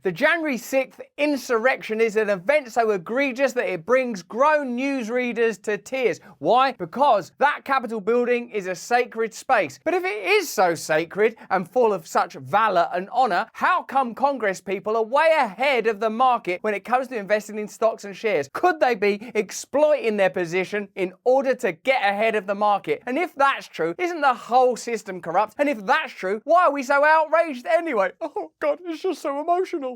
The January 6th insurrection is an event so egregious that it brings grown newsreaders to tears. Why? Because that Capitol building is a sacred space. But if it is so sacred and full of such valor and honor, how come Congress people are way ahead of the market when it comes to investing in stocks and shares? Could they be exploiting their position in order to get ahead of the market? And if that's true, isn't the whole system corrupt? And if that's true, why are we so outraged anyway? Oh God, it's just so emotional.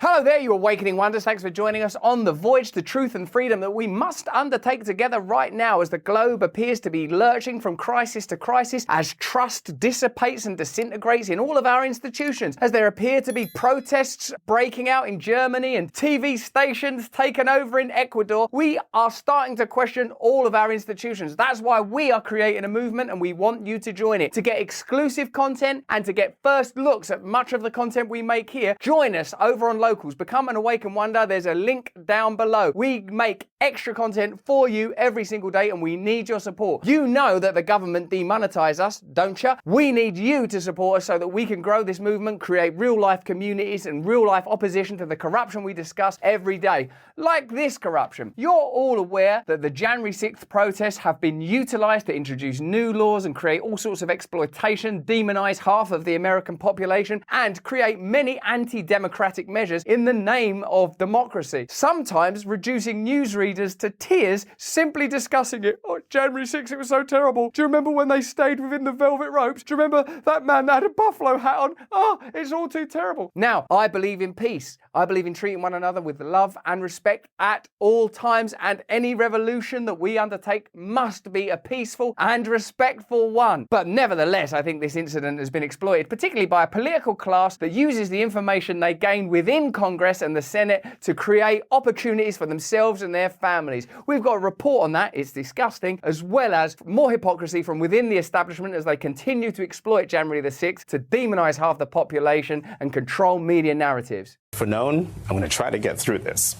Hello there, you awakening wonders. Thanks for joining us on the voyage to truth and freedom that we must undertake together right now as the globe appears to be lurching from crisis to crisis, as trust dissipates and disintegrates in all of our institutions, as there appear to be protests breaking out in Germany and TV stations taken over in Ecuador. We are starting to question all of our institutions. That's why we are creating a movement and we want you to join it. To get exclusive content and to get first looks at much of the content we make here, join us over on Locals. Become an Awaken Wonder. There's a link down below. We make extra content for you every single day and we need your support. You know that the government demonetize us, don't you? We need you to support us so that we can grow this movement, create real life communities and real life opposition to the corruption we discuss every day. Like this corruption. You're all aware that the January 6th protests have been utilized to introduce new laws and create all sorts of exploitation, demonize half of the American population and create many anti-democratic measures in the name of democracy. Sometimes reducing newsreaders to tears simply discussing it. Oh, January 6th, it was so terrible. Do you remember when they stayed within the velvet ropes? Do you remember that man that had a buffalo hat on? Oh, it's all too terrible. Now, I believe in peace. I believe in treating one another with love and respect at all times, and any revolution that we undertake must be a peaceful and respectful one. But nevertheless, I think this incident has been exploited, particularly by a political class that uses the information they gain within Congress and the Senate to create opportunities for themselves and their families. We've got a report on that. It's disgusting, as well as more hypocrisy from within the establishment as they continue to exploit January the 6th to demonize half the population and control media narratives. For known, I'm going to try to get through this.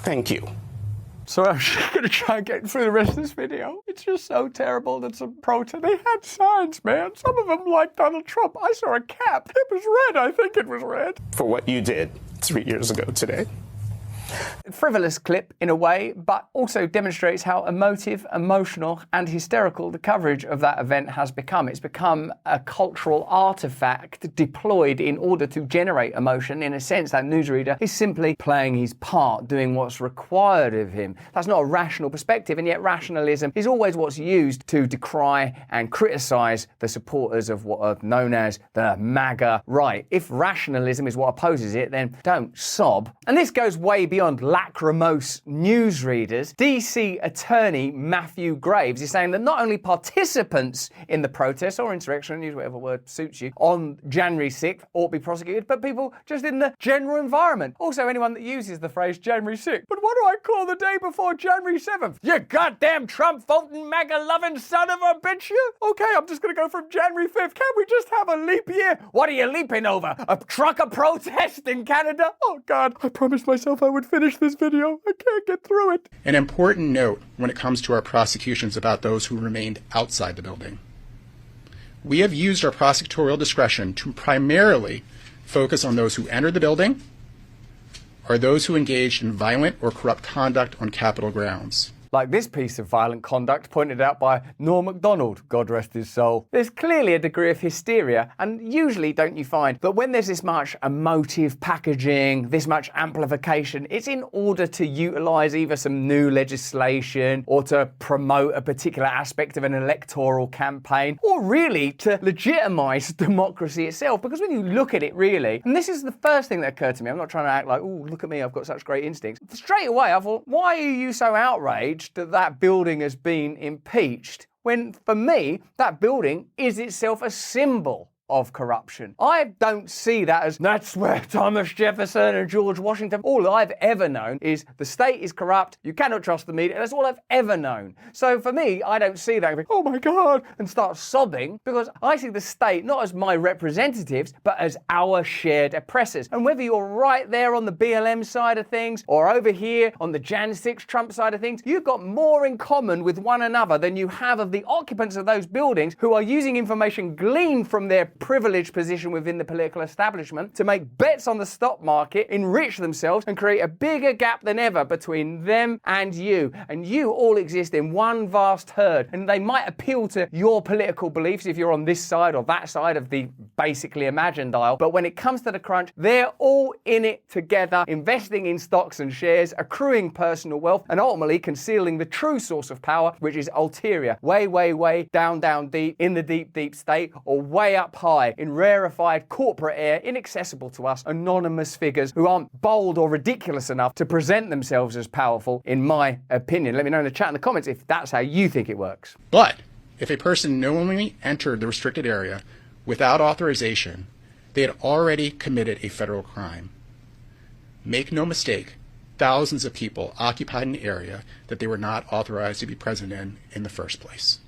Thank you. So I'm just going to try and get through the rest of this video. It's just so terrible that some protest. They had signs, man. Some of them like Donald Trump. I saw a cap. It was red. I think it was red. For what you did 3 years ago today. Frivolous clip in a way, but also demonstrates how emotive, emotional and hysterical the coverage of that event has become. It's become a cultural artifact deployed in order to generate emotion. In a sense, that newsreader is simply playing his part, doing what's required of him. That's not a rational perspective, and yet rationalism is always what's used to decry and criticize the supporters of what are known as the MAGA right. If rationalism is what opposes it, then don't sob. And this goes way beyond lachrymose newsreaders. DC Attorney Matthew Graves is saying that not only participants in the protest or insurrection, use whatever word suits you, on January 6th ought to be prosecuted, but people just in the general environment. Also anyone that uses the phrase January 6th. But what do I call the day before January 7th? You goddamn Trump voting MAGA loving son of a bitch, you? Okay, I'm just gonna go from January 5th. Can't we just have a leap year? What are you leaping over? A trucker protest in Canada? Oh God, I promised myself I would finish this video. I can't get through it. An important note when it comes to our prosecutions about those who remained outside the building. We have used our prosecutorial discretion to primarily focus on those who entered the building or those who engaged in violent or corrupt conduct on Capitol grounds. Like this piece of violent conduct pointed out by Norm Macdonald, God rest his soul. There's clearly a degree of hysteria, and usually, don't you find, that when there's this much emotive packaging, this much amplification, it's in order to utilize either some new legislation or to promote a particular aspect of an electoral campaign, or really to legitimize democracy itself. Because when you look at it really, and this is the first thing that occurred to me, I'm not trying to act like, oh, look at me, I've got such great instincts. Straight away, I thought, why are you so outraged that building has been impeached, when for me that building is itself a symbol of corruption? I don't see that as that's where Thomas Jefferson and George Washington. All I've ever known is the state is corrupt, you cannot trust the media. That's all I've ever known. So for me, I don't see that oh my God, and start sobbing, because I see the state not as my representatives, but as our shared oppressors. And whether you're right there on the BLM side of things or over here on the Jan 6 Trump side of things, you've got more in common with one another than you have of the occupants of those buildings who are using information gleaned from their privileged position within the political establishment to make bets on the stock market, enrich themselves, and create a bigger gap than ever between them and you. And you all exist in one vast herd, and they might appeal to your political beliefs if you're on this side or that side of the basically imagined aisle. But when it comes to the crunch, they're all in it together, investing in stocks and shares, accruing personal wealth, and ultimately concealing the true source of power, which is ulterior, way, way, way down, down deep in the deep, deep state, or way up high in rarefied corporate air, inaccessible to us, anonymous figures who aren't bold or ridiculous enough to present themselves as powerful, in my opinion. Let me know in the chat in the comments if that's how you think it works. But if a person knowingly entered the restricted area without authorization, they had already committed a federal crime. Make no mistake, thousands of people occupied an area that they were not authorized to be present in the first place.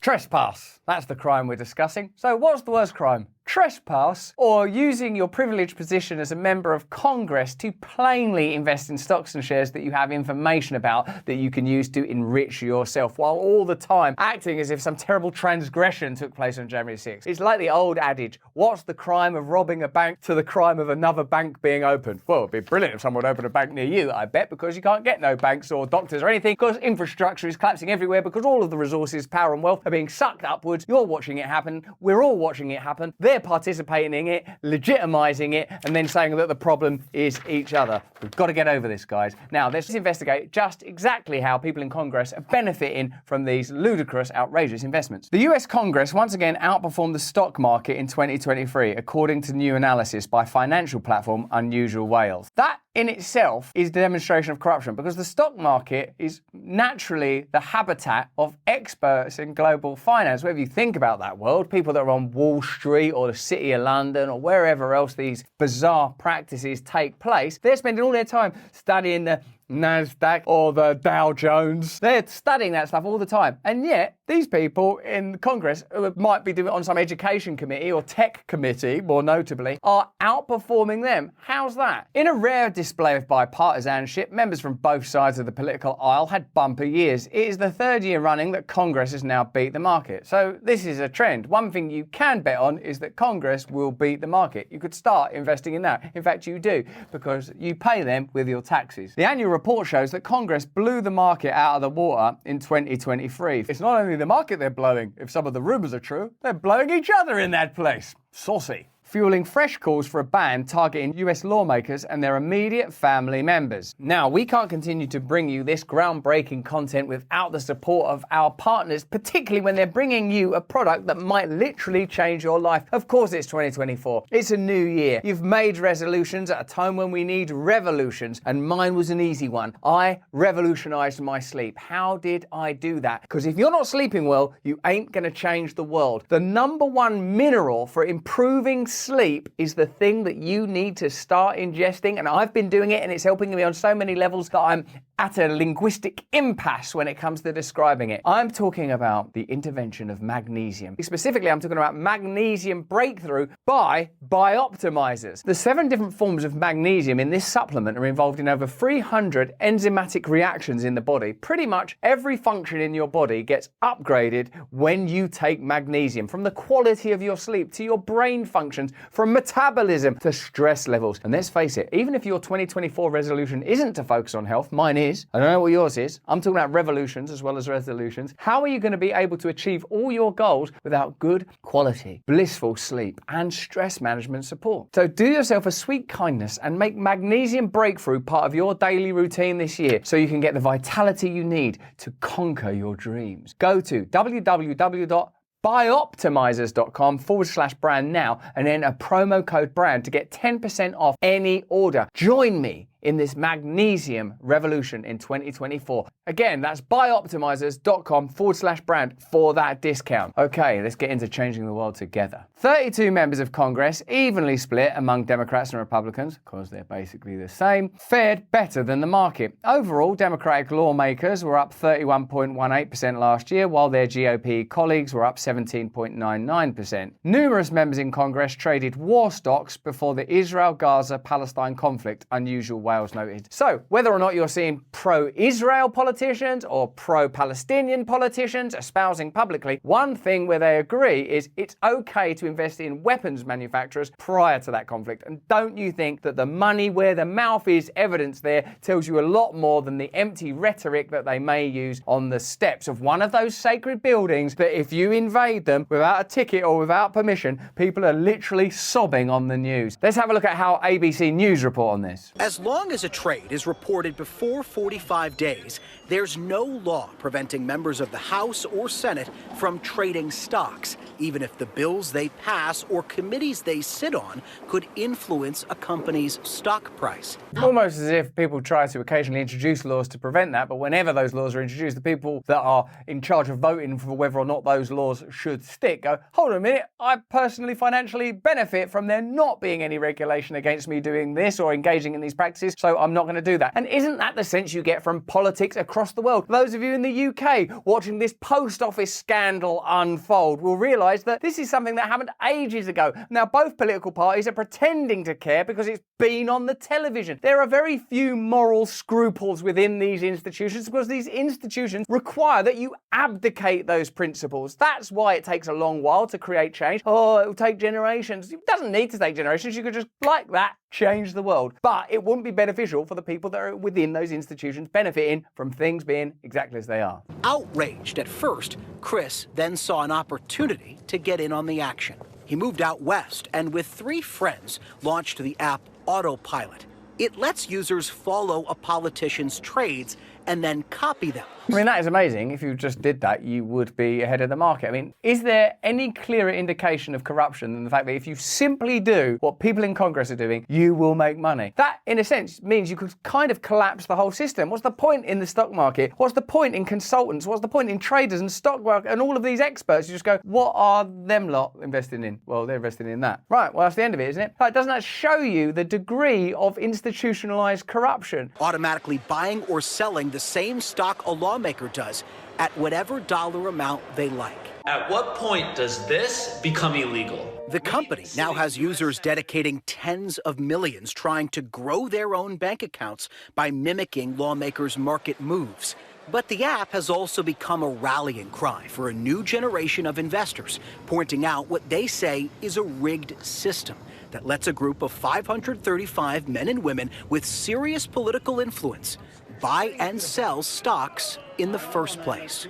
Trespass. That's the crime we're discussing. So what's the worst crime? Trespass, or using your privileged position as a member of Congress to plainly invest in stocks and shares that you have information about that you can use to enrich yourself, while all the time acting as if some terrible transgression took place on January 6th. It's like the old adage, what's the crime of robbing a bank to the crime of another bank being opened? Well, it'd be brilliant if someone would open a bank near you, I bet, because you can't get no banks or doctors or anything, because infrastructure is collapsing everywhere, because all of the resources, power and wealth are being sucked upwards. You're watching it happen. We're all watching it happen. They're participating in it, legitimizing it, and then saying that the problem is each other. We've got to get over this, guys. Now, let's investigate just exactly how people in Congress are benefiting from these ludicrous, outrageous investments. The US Congress once again outperformed the stock market in 2023, according to new analysis by financial platform Unusual Whales. That in itself is the demonstration of corruption, because the stock market is naturally the habitat of experts in global finance. Whatever you think about that world, people that are on Wall Street or the City of London or wherever else these bizarre practices take place, they're spending all their time studying the NASDAQ or the Dow Jones. They're studying that stuff all the time. And yet, these people in Congress, who might be doing it on some education committee or tech committee, more notably, are outperforming them. How's that? In a rare display of bipartisanship, members from both sides of the political aisle had bumper years. It is the third year running that Congress has now beat the market. So this is a trend. One thing you can bet on is that Congress will beat the market. You could start investing in that. In fact, you do, because you pay them with your taxes. The annual report shows that Congress blew the market out of the water in 2023. It's not only the market they're blowing, if some of the rumors are true, they're blowing each other in that place. Saucy. Fueling fresh calls for a ban targeting US lawmakers and their immediate family members. Now, we can't continue to bring you this groundbreaking content without the support of our partners, particularly when they're bringing you a product that might literally change your life. Of course, it's 2024. It's a new year. You've made resolutions at a time when we need revolutions, and mine was an easy one. I revolutionized my sleep. How did I do that? Because if you're not sleeping well, you ain't gonna change the world. The number one mineral for improving sleep is the thing that you need to start ingesting, and I've been doing it and it's helping me on so many levels that I'm at a linguistic impasse when it comes to describing it. I'm talking about the intervention of magnesium. Specifically, I'm talking about Magnesium Breakthrough by Bioptimizers. The 7 different forms of magnesium in this supplement are involved in over 300 enzymatic reactions in the body. Pretty much every function in your body gets upgraded when you take magnesium, from the quality of your sleep to your brain functions, from metabolism to stress levels. And let's face it, even if your 2024 resolution isn't to focus on health, mine is. I don't know what yours is. I'm talking about revolutions as well as resolutions. How are you going to be able to achieve all your goals without good quality, blissful sleep and stress management support? So do yourself a sweet kindness and make Magnesium Breakthrough part of your daily routine this year, so you can get the vitality you need to conquer your dreams. Go to www.bioptimizers.com/brand now and then a promo code brand to get 10% off any order. Join me in this magnesium revolution in 2024. Again, that's bioptimizers.com/brand for that discount. Okay, let's get into changing the world together. 32 members of Congress, evenly split among Democrats and Republicans, because they're basically the same, fared better than the market. Overall, Democratic lawmakers were up 31.18% last year, while their GOP colleagues were up 17.99%. Numerous members in Congress traded war stocks before the Israel-Gaza-Palestine conflict, Unusual Whales noted. So, whether or not you're seeing pro-Israel politics politicians or pro-Palestinian politicians espousing publicly one thing where they agree is it's okay to invest in weapons manufacturers prior to that conflict. And don't you think that the money where the mouth is evidence there tells you a lot more than the empty rhetoric that they may use on the steps of one of those sacred buildings, that if you invade them without a ticket or without permission, people are literally sobbing on the news. Let's have a look at how ABC News report on this. As long as a trade is reported before 45 days, there's no law preventing members of the House or Senate from trading stocks, even if the bills they pass or committees they sit on could influence a company's stock price. Almost as if people try to occasionally introduce laws to prevent that, but whenever those laws are introduced, the people that are in charge of voting for whether or not those laws should stick go, hold on a minute, I personally financially benefit from there not being any regulation against me doing this or engaging in these practices, so I'm not going to do that. And isn't that the sense you get from politics across the world? Those of you in the UK watching this post office scandal unfold will realise that this is something that happened ages ago. Now, both political parties are pretending to care because it's been on the television. There are very few moral scruples within these institutions because these institutions require that you abdicate those principles. That's why it takes a long while to create change. Oh, it will take generations. It doesn't need to take generations. You could just, like that, change the world. But it wouldn't be beneficial for the people that are within those institutions benefiting from things being exactly as they are. Outraged at first, Chris then saw an opportunity to get in on the action. He moved out west and with 3 friends launched the app Autopilot. It lets users follow a politician's trades and then copy them. I mean, that is amazing. If you just did that, you would be ahead of the market. I mean, is there any clearer indication of corruption than the fact that if you simply do what people in Congress are doing, you will make money? That, in a sense, means you could kind of collapse the whole system. What's the point in the stock market? What's the point in consultants? What's the point in traders and stock market and all of these experts? You just go, what are them lot investing in? Well, they're investing in that. Right, well, that's the end of it, isn't it? Like, doesn't that show you the degree of institutionalized corruption? Automatically buying or selling the same stock a lawmaker does at whatever dollar amount they like. At what point does this become illegal? The company now has users dedicating tens of millions trying to grow their own bank accounts by mimicking lawmakers' market moves. But the app has also become a rallying cry for a new generation of investors, pointing out what they say is a rigged system that lets a group of 535 men and women with serious political influence buy and sell stocks in the first place.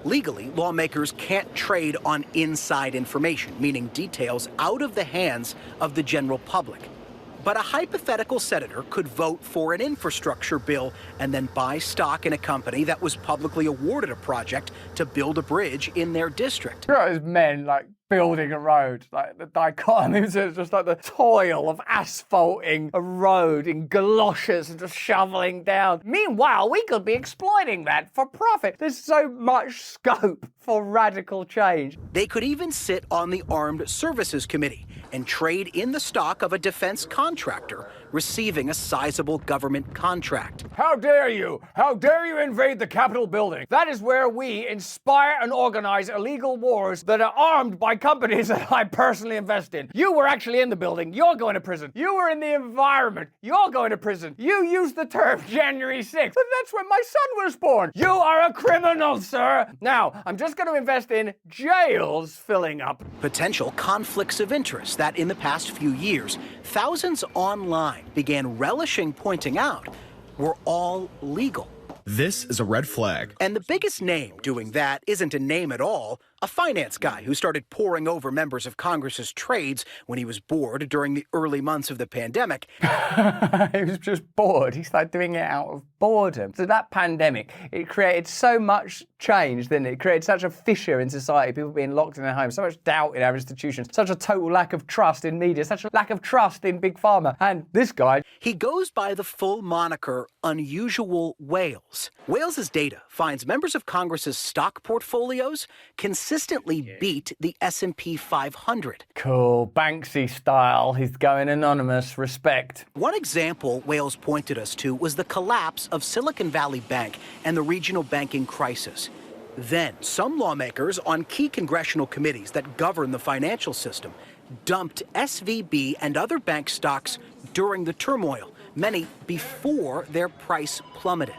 Legally, lawmakers can't trade on inside information, meaning details out of the hands of the general public. But a hypothetical senator could vote for an infrastructure bill and then buy stock in a company that was publicly awarded a project to build a bridge in their district. There are those men, like, building a road, like the dichotomies are just like the toil of asphalting a road in galoshes and just shoveling down. Meanwhile, we could be exploiting that for profit. There's so much scope for radical change. They could even sit on the Armed Services Committee and trade in the stock of a defense contractor receiving a sizable government contract. How dare you? How dare you invade the Capitol building? That is where we inspire and organize illegal wars that are armed by companies that I personally invest in. You were actually in the building. You're going to prison. You were in the environment. You're going to prison. You used the term January 6th. But that's when my son was born. You are a criminal, sir. Now, I'm just going to invest in jails filling up. Potential conflicts of interest that in the past few years, thousands online began relishing pointing out were all legal. This is a red flag. And the biggest name doing that isn't a name at all, a finance guy who started poring over members of Congress's trades when he was bored during the early months of the pandemic. He was just bored. He started doing it out of boredom. So that pandemic, it created so much change, didn't it? It created such a fissure in society, people being locked in their homes, so much doubt in our institutions, such a total lack of trust in media, such a lack of trust in Big Pharma. And this guy... He goes by the full moniker Unusual Whales. Whales' data finds members of Congress's stock portfolios consistently beat the S&P 500. Cool, Banksy style. He's going anonymous. Respect. One example Wales pointed us to was the collapse of Silicon Valley Bank and the regional banking crisis. Then, some lawmakers on key congressional committees that govern the financial system dumped SVB and other bank stocks during the turmoil, many before their price plummeted.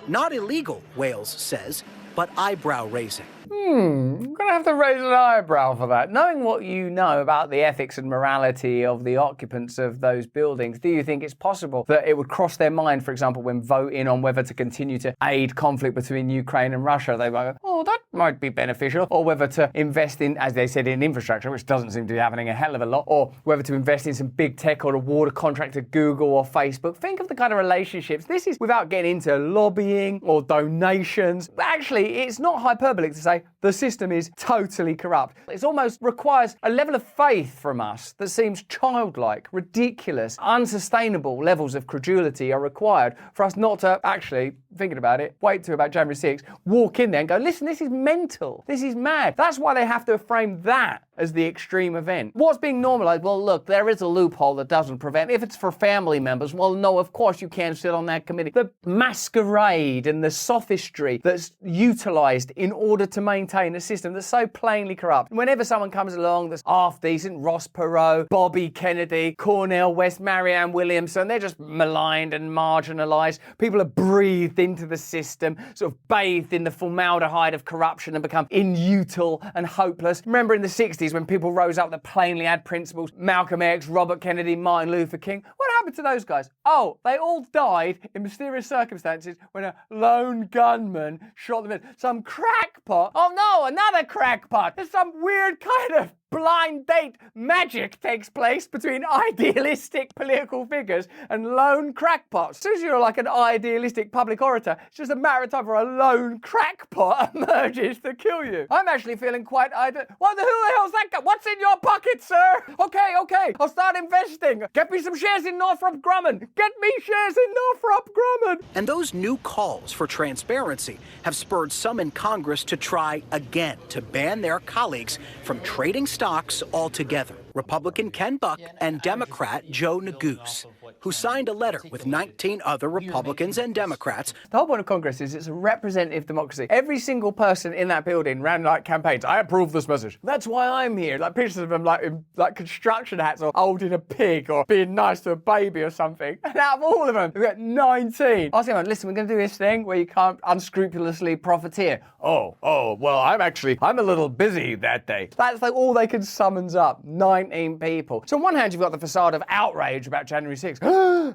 Not illegal, Wales says, but eyebrow-raising. I'm going to have to raise an eyebrow for that. Knowing what you know about the ethics and morality of the occupants of those buildings, do you think it's possible that it would cross their mind, for example, when voting on whether to continue to aid conflict between Ukraine and Russia, they might go, oh, that might be beneficial, or whether to invest in, as they said, in infrastructure, which doesn't seem to be happening a hell of a lot, or whether to invest in some big tech or award a contract to Google or Facebook. Think of the kind of relationships. This is without getting into lobbying or donations. Actually, it's not hyperbolic to say the system is totally corrupt. It almost requires a level of faith from us that seems childlike, ridiculous, unsustainable levels of credulity are required for us not to actually, thinking about it, wait till about January 6th, walk in there and go, listen, this is mental. This is mad. That's why they have to frame that as the extreme event. What's being normalized? Well, look, there is a loophole that doesn't prevent. If it's for family members, well, no, of course you can't sit on that committee. The masquerade and the sophistry that's utilized in order to maintain a system that's so plainly corrupt. Whenever someone comes along that's half-decent, Ross Perot, Bobby Kennedy, Cornel West, Marianne Williamson, they're just maligned and marginalized. People are breathed into the system, sort of bathed in the formaldehyde of corruption and become inutile and hopeless. Remember in the 60s when people rose up that plainly had principles, Malcolm X, Robert Kennedy, Martin Luther King? What happened to those guys? Oh, they all died in mysterious circumstances when a lone gunman shot them in. Some crackpot. Oh no, another crackpot. There's some weird kind of blind date magic takes place between idealistic political figures and lone crackpots. As soon as you're like an idealistic public orator, it's just a matter of time for a lone crackpot emerges to kill you. I'm actually feeling quite who the hell's that guy? What's in your pocket, sir? Okay, I'll start investing. Get me some shares in Northrop Grumman. Get me shares in Northrop Grumman. And those new calls for transparency have spurred some in Congress to try again to ban their colleagues from trading stocks altogether. Republican Ken Buck and Democrat Joe Neguse, who signed a letter with 19 other Republicans and Democrats. The whole point of Congress is it's a representative democracy. Every single person in that building ran like campaigns. I approve this message. That's why I'm here. Like pictures of them like in like construction hats or holding a pig or being nice to a baby or something. And out of all of them, we've got 19. I was saying, listen, we're going to do this thing where you can't unscrupulously profiteer. Oh, well, I'm a little busy that day. That's like all they could summons up. 19 people. So on one hand, you've got the facade of outrage about January 6th.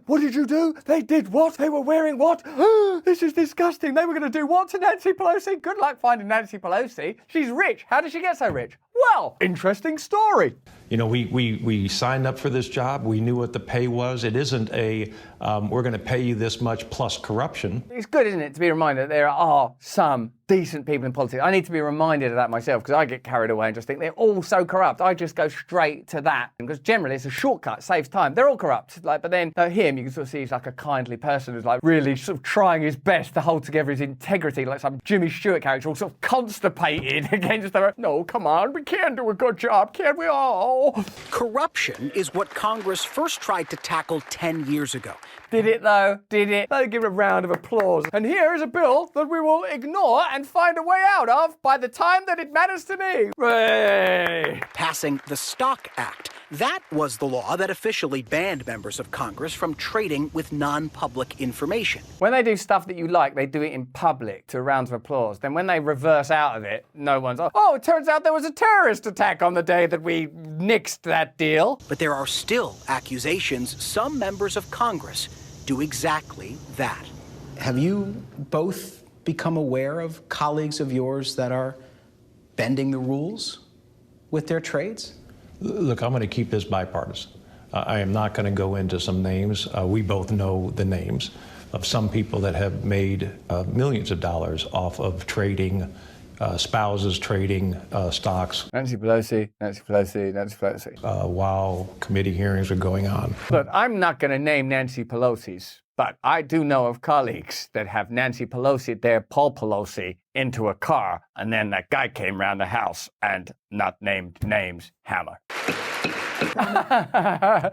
What did you do? They did what? They were wearing what? This is disgusting. They were going to do what to Nancy Pelosi? Good luck finding Nancy Pelosi. She's rich. How did she get so rich? Well, interesting story. You know, we signed up for this job. We knew what the pay was. It isn't we're going to pay you this much plus corruption. It's good, isn't it, to be reminded that there are some decent people in politics. I need to be reminded of that myself because I get carried away and just think they're all so corrupt. I just go straight to that because generally it's a shortcut, saves time. They're all corrupt. But then him, you can sort of see he's like a kindly person who's like really sort of trying his best to hold together his integrity, like some Jimmy Stewart character, all sort of constipated against the. No, come on, we can do a good job, can't we all? Corruption is what Congress first tried to tackle 10 years ago. Did it though? Did it? Let's give it a round of applause. And here is a bill that we will ignore and find a way out of by the time that it matters to me. Hooray! Passing the Stock Act. That was the law that officially banned members of Congress from trading with non-public information. When they do stuff that you like, they do it in public to rounds of applause. Then when they reverse out of it, no one's, oh, it turns out there was a terrorist attack on the day that we nixed that deal. But there are still accusations some members of Congress do exactly that. Have you both become aware of colleagues of yours that are bending the rules with their trades? Look, I'm going to keep this bipartisan. I am not going to go into some names. We both know the names of some people that have made millions of dollars off of trading, spouses trading stocks. Nancy Pelosi. While committee hearings are going on. Look, I'm not going to name Nancy Pelosi's, but I do know of colleagues that have Nancy Pelosi, their Paul Pelosi, into a car, and then that guy came around the house and, not named names, hammer.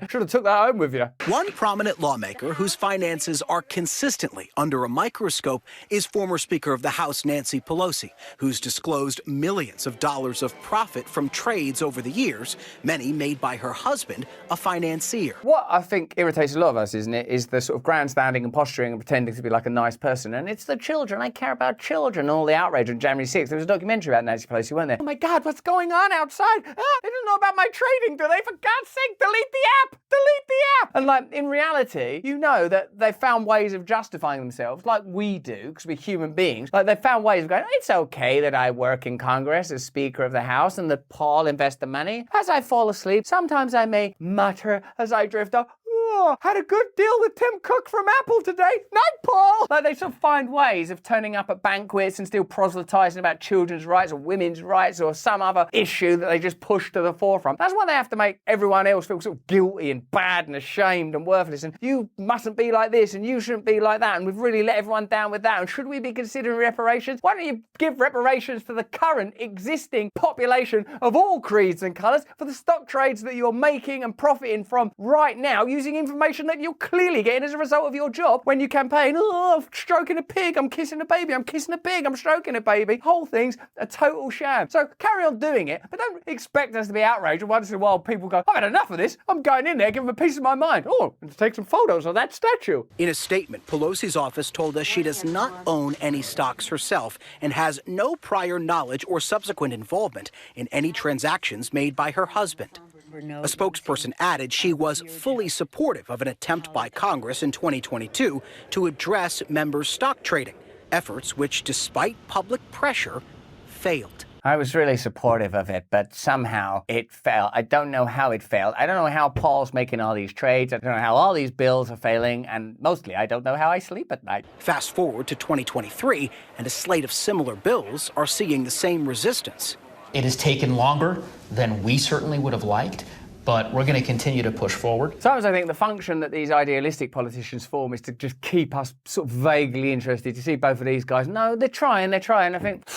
Should have took that home with you. One prominent lawmaker whose finances are consistently under a microscope is former Speaker of the House Nancy Pelosi, who's disclosed millions of dollars of profit from trades over the years, many made by her husband, a financier. What I think irritates a lot of us, isn't it, is the sort of grandstanding and posturing and pretending to be like a nice person. And it's the children. I care about children. All the outrage on January 6th. There was a documentary about Nancy Pelosi, weren't there? Oh my God, what's going on outside? They don't know about my trading, do they? For God's sake, delete the app! Delete the app! And like, in reality, you know that they found ways of justifying themselves, like we do, because we're human beings. Like, they found ways of going, it's okay that I work in Congress as Speaker of the House and that Paul invests the money. As I fall asleep, sometimes I may mutter as I drift off, oh, had a good deal with Tim Cook from Apple today. Night, Paul! Like, they sort of find ways of turning up at banquets and still proselytizing about children's rights or women's rights or some other issue that they just push to the forefront. That's why they have to make everyone else feel sort of guilty and bad and ashamed and worthless. And you mustn't be like this and you shouldn't be like that. And we've really let everyone down with that. And should we be considering reparations? Why don't you give reparations to the current existing population of all creeds and colours for the stock trades that you're making and profiting from right now using information that you're clearly getting as a result of your job when you campaign, oh, I'm stroking a pig, I'm kissing a baby, I'm kissing a pig, I'm stroking a baby. Whole thing's a total sham. So carry on doing it, but don't expect us to be outraged. And once in a while people go, I've had enough of this, I'm going in there, give them a piece of my mind. Oh, and take some photos of that statue. In a statement, Pelosi's office told us she does not own any stocks herself and has no prior knowledge or subsequent involvement in any transactions made by her husband. A spokesperson added she was fully supportive of an attempt by Congress in 2022 to address members' stock trading, efforts which, despite public pressure, failed. I was really supportive of it, but somehow it failed. I don't know how it failed. I don't know how Paul's making all these trades. I don't know how all these bills are failing. And mostly, I don't know how I sleep at night. Fast forward to 2023, and a slate of similar bills are seeing the same resistance. It has taken longer than we certainly would have liked, but we're going to continue to push forward. Sometimes I think the function that these idealistic politicians form is to just keep us sort of vaguely interested. To see both of these guys, no, they're trying. I think,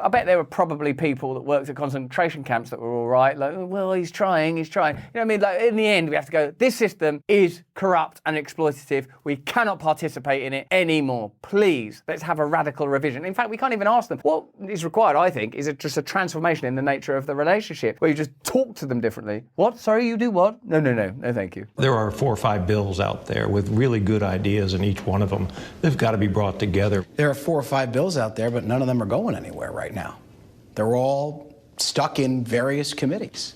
I bet there were probably people that worked at concentration camps that were all right. Like, well, he's trying. You know what I mean? Like, in the end, we have to go, this system is corrupt and exploitative. We cannot participate in it anymore. Please, let's have a radical revision. In fact, we can't even ask them. What is required, I think, is just a transformation in the nature of the relationship, where you just talk to them differently. What? Sorry, you do what? No, thank you. There are 4 or 5 bills out there with really good ideas in each one of them. They've got to be brought together. There are 4 or 5 bills out there, but none of them are going anywhere right now. They're all stuck in various committees.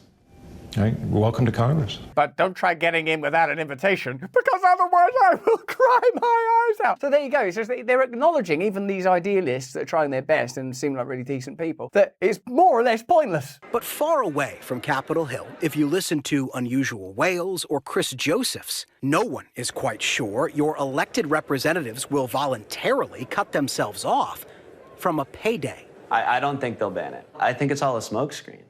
All right, welcome to Congress. But don't try getting in without an invitation, because otherwise I will cry my eyes out. So there you go. It's just they're acknowledging, even these idealists that are trying their best and seem like really decent people, that it's more or less pointless. But far away from Capitol Hill, if you listen to Unusual Whales or Chris Josephs, no one is quite sure your elected representatives will voluntarily cut themselves off from a payday. I don't think they'll ban it. I think it's all a smokescreen.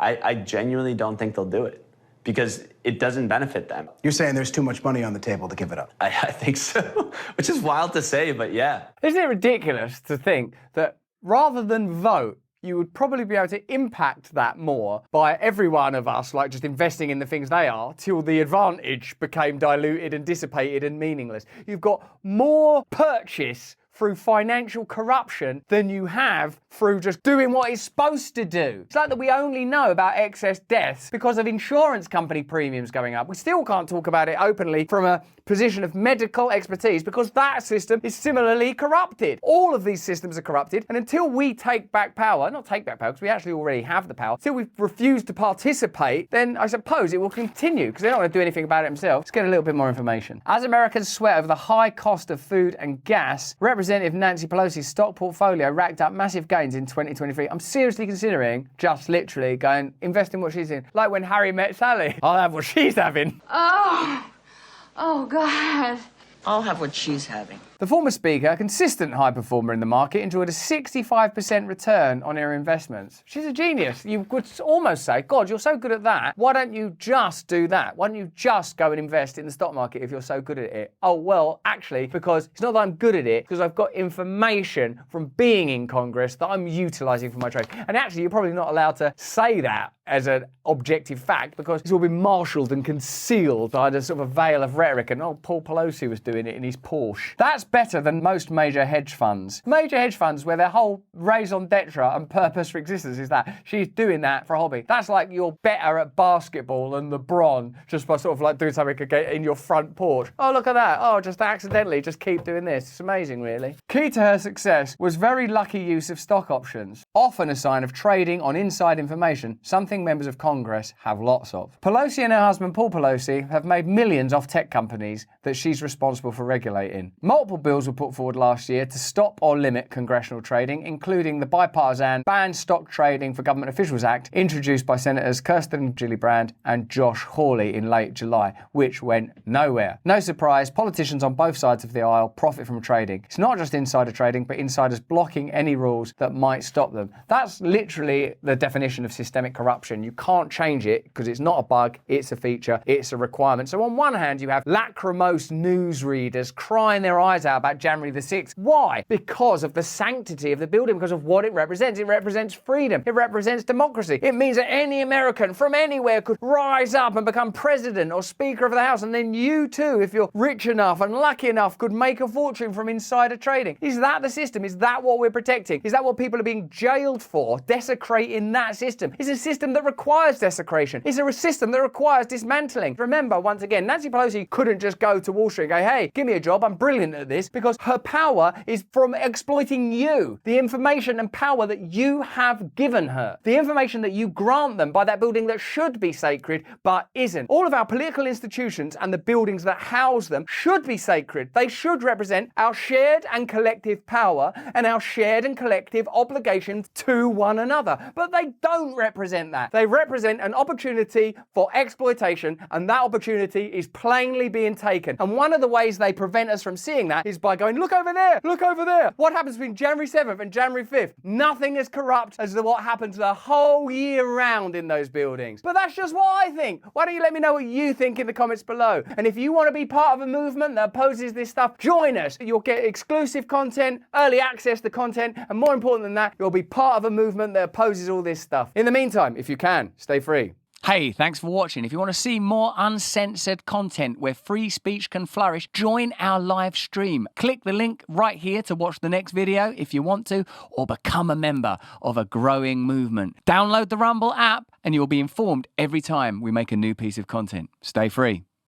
I genuinely don't think they'll do it because it doesn't benefit them. You're saying there's too much money on the table to give it up? I think so, which is wild to say, but yeah. Isn't it ridiculous to think that rather than vote, you would probably be able to impact that more by every one of us, like just investing in the things they are, till the advantage became diluted and dissipated and meaningless. You've got more purchase through financial corruption than you have through just doing what it's supposed to do. It's like that we only know about excess deaths because of insurance company premiums going up. We still can't talk about it openly from a position of medical expertise because that system is similarly corrupted. All of these systems are corrupted, and until we take back power, not take back power because we actually already have the power, until we refuse to participate, then I suppose it will continue because they're not going to do anything about it themselves. Let's get a little bit more information. As Americans sweat over the high cost of food and gas, Representative Nancy Pelosi's stock portfolio racked up massive gains in 2023. I'm seriously considering just literally going, invest in what she's in. Like when Harry met Sally. I'll have what she's having. Oh, God. I'll have what she's having. The former speaker, a consistent high performer in the market, enjoyed a 65% return on her investments. She's a genius. You would almost say, God, you're so good at that. Why don't you just do that? Why don't you just go and invest in the stock market if you're so good at it? Oh, well, actually, because it's not that I'm good at it, because I've got information from being in Congress that I'm utilizing for my trade. And actually, you're probably not allowed to say that as an objective fact, because it's all been marshaled and concealed behind a sort of a veil of rhetoric. And Paul Pelosi was doing it in his Porsche. That's better than most major hedge funds. Major hedge funds where their whole raison d'etre and purpose for existence is that she's doing that for a hobby. That's like you're better at basketball than LeBron just by sort of like doing something in your front porch. Oh, look at that. Oh, just accidentally, just keep doing this. It's amazing, really. Key to her success was very lucky use of stock options, often a sign of trading on inside information, something members of Congress have lots of. Pelosi and her husband Paul Pelosi have made millions off tech companies that she's responsible for regulating. Multiple bills were put forward last year to stop or limit congressional trading, including the bipartisan Ban Stock Trading for Government Officials Act, introduced by Senators Kirsten Gillibrand and Josh Hawley in late July, which went nowhere. No surprise, politicians on both sides of the aisle profit from trading. It's not just insider trading, but insiders blocking any rules that might stop them. That's literally the definition of systemic corruption. You can't change it because it's not a bug, it's a feature, it's a requirement. So on one hand, you have lachrymose news readers crying their eyes out about January the 6th. Why? Because of the sanctity of the building, because of what it represents. It represents freedom. It represents democracy. It means that any American from anywhere could rise up and become president or speaker of the House. And then you too, if you're rich enough and lucky enough, could make a fortune from insider trading. Is that the system? Is that what we're protecting? Is that what people are being jailed for? Desecrating that system? It's a system that requires desecration. It's a system that requires dismantling. Remember, once again, Nancy Pelosi couldn't just go to Wall Street and go, hey, give me a job, I'm brilliant at this, because her power is from exploiting you. The information and power that you have given her. The information that you grant them by that building that should be sacred, but isn't. All of our political institutions and the buildings that house them should be sacred. They should represent our shared and collective power and our shared and collective obligations to one another. But they don't represent that. They represent an opportunity for exploitation, and that opportunity is plainly being taken. And one of the ways they prevent us from seeing that is by going, look over there, look over there. What happens between January 7th and January 5th? Nothing as corrupt as what happens the whole year round in those buildings. But that's just what I think. Why don't you let me know what you think in the comments below? And if you want to be part of a movement that opposes this stuff, join us. You'll get exclusive content, early access to content, and more important than that, you'll be part of a movement that opposes all this stuff. In the meantime, if you can, stay free. Hey, thanks for watching. If you want to see more uncensored content where free speech can flourish, join our live stream. Click the link right here to watch the next video if you want to, or become a member of a growing movement. Download the Rumble app and you'll be informed every time we make a new piece of content. Stay free.